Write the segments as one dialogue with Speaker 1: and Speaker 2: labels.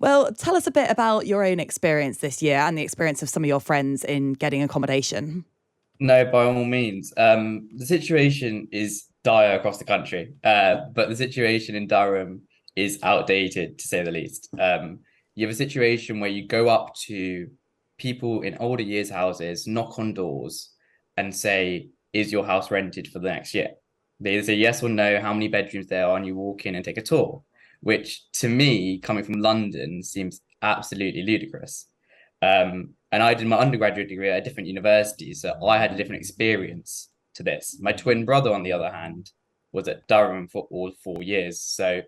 Speaker 1: Well, tell us a bit about your own experience this year and the experience of some of your friends in getting accommodation.
Speaker 2: No, by all means. The situation is dire across the country, but the situation in Durham is outdated to say the least. You have a situation where you go up to people in older years' houses, knock on doors, and say, "Is your house rented for the next year?" They either say yes or no, how many bedrooms there are, and you walk in and take a tour, which to me, coming from London, seems absolutely ludicrous. And I did my undergraduate degree at a different university, so I had a different experience to this. My twin brother, on the other hand, was at Durham for all 4 years. So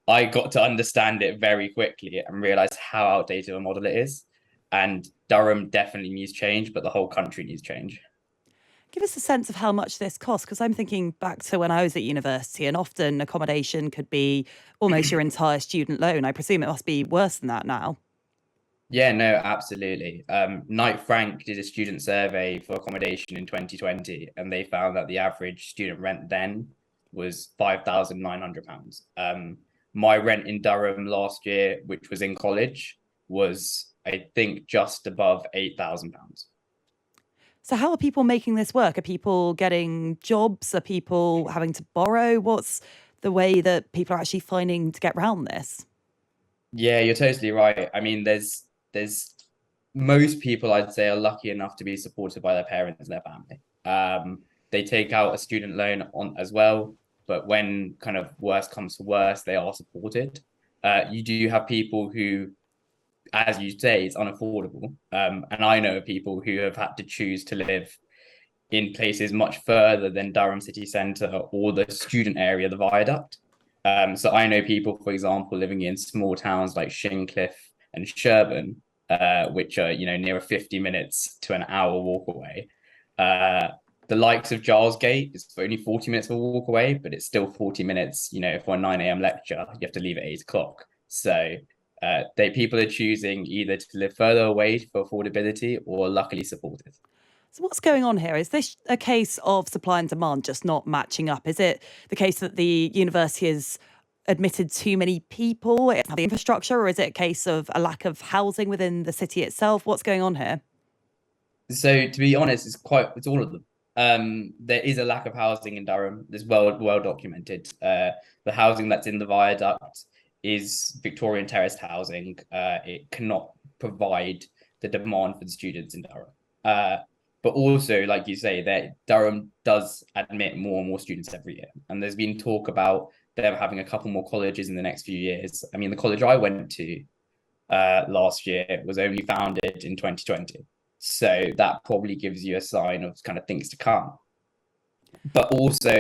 Speaker 2: I got to understand it very quickly and realize how outdated a model it is. And Durham definitely needs change, but the whole country needs change.
Speaker 1: Give us a sense of how much this costs, because I'm thinking back to when I was at university, and often accommodation could be almost your entire student loan. I presume it must be worse than that now.
Speaker 2: Yeah, no, absolutely. Knight Frank did a student survey for accommodation in 2020, and they found that the average student rent then was £5,900. My rent in Durham last year, which was in college, was I think just above £8,000.
Speaker 1: So, how are people making this work? Are people getting jobs? Are people having to borrow? What's the way that people are actually finding to get around this?
Speaker 2: Yeah, you're totally right. I mean, there's most people I'd say are lucky enough to be supported by their parents and their family. They take out a student loan on as well, but when kind of worse comes to worse, they are supported. You do have people who, as you say, it's unaffordable. And I know people who have had to choose to live in places much further than Durham city centre or the student area, the viaduct. So I know people, for example, living in small towns like Shincliffe and Sherburn, which are near a 50 minutes to an hour walk away. The likes of Giles Gate is only 40 minutes of a walk away, but it's still 40 minutes. For a 9 a.m. lecture, you have to leave at 8 o'clock. So they people are choosing either to live further away for affordability or luckily supported.
Speaker 1: So, what's going on here? Is this a case of supply and demand just not matching up? Is it the case that the university has admitted too many people, it's not the infrastructure, or is it a case of a lack of housing within the city itself? What's going on here?
Speaker 2: So to be honest, it's all of them. There is a lack of housing in Durham. There's well documented. The housing that's in the viaduct is Victorian terraced housing. It cannot provide the demand for the students in Durham. But also, like you say, that Durham does admit more and more students every year, and there's been talk about them having a couple more colleges in the next few years. I mean, the college I went to last year was only founded in 2020. So that probably gives you a sign of kind of things to come. But also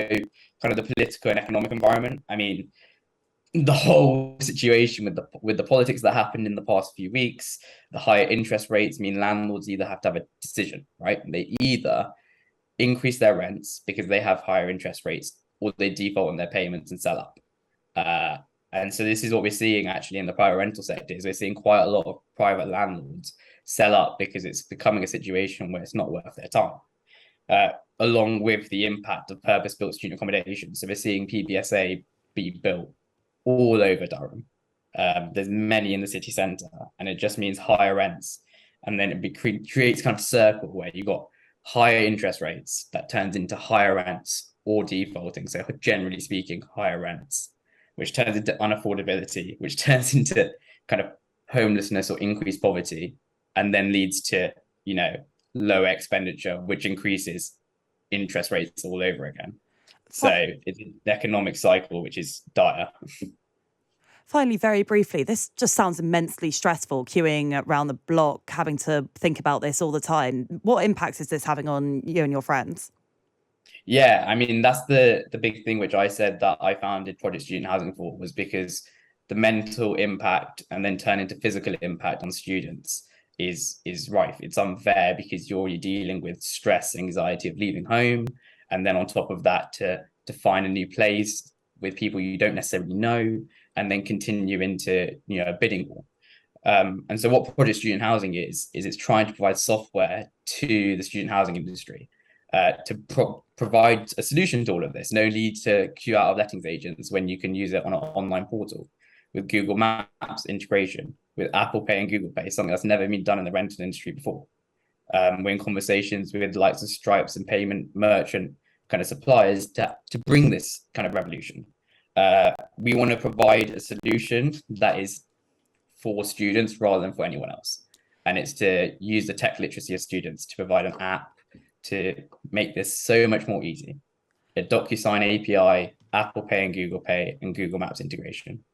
Speaker 2: kind of the political and economic environment. I mean, the whole situation with the politics that happened in the past few weeks, the higher interest rates mean landlords either have to have a decision, right? They either increase their rents because they have higher interest rates, or they default on their payments and sell up. Uh, and so this is what we're seeing actually in the private rental sector. Is we're seeing quite a lot of private landlords sell up because it's becoming a situation where it's not worth their time. Uh, Along with the impact of purpose-built student accommodation. So we're seeing PBSA be built all over Durham. There's many in the city centre, and it just means higher rents. And then creates kind of circle where you got higher interest rates that turns into higher rents or defaulting. So generally speaking, higher rents, which turns into unaffordability, which turns into kind of homelessness or increased poverty, and then leads to, lower expenditure, which increases interest rates all over again. So it's an economic cycle which is dire.
Speaker 1: Finally, very briefly, this just sounds immensely stressful, queuing around the block, having to think about this all the time. What impacts is this having on you and your friends?
Speaker 2: Yeah, I mean that's the big thing which I said that I founded Project Student Housing for, was because the mental impact and then turn into physical impact on students is rife. It's unfair because you're already dealing with stress, anxiety of leaving home, and then on top of that to find a new place with people you don't necessarily know, and then continue into a bidding war. And so what Project Student Housing is it's trying to provide software to the student housing industry to provide a solution to all of this. No need to queue out of lettings agents when you can use it on an online portal with Google Maps integration. with Apple Pay and Google Pay, something that's never been done in the rental industry before. We're in conversations with the likes of Stripes and payment merchant kind of suppliers to bring this kind of revolution. We want to provide a solution that is for students rather than for anyone else. And it's to use the tech literacy of students to provide an app to make this so much more easy. A DocuSign API, Apple Pay and Google Pay, and Google Maps integration.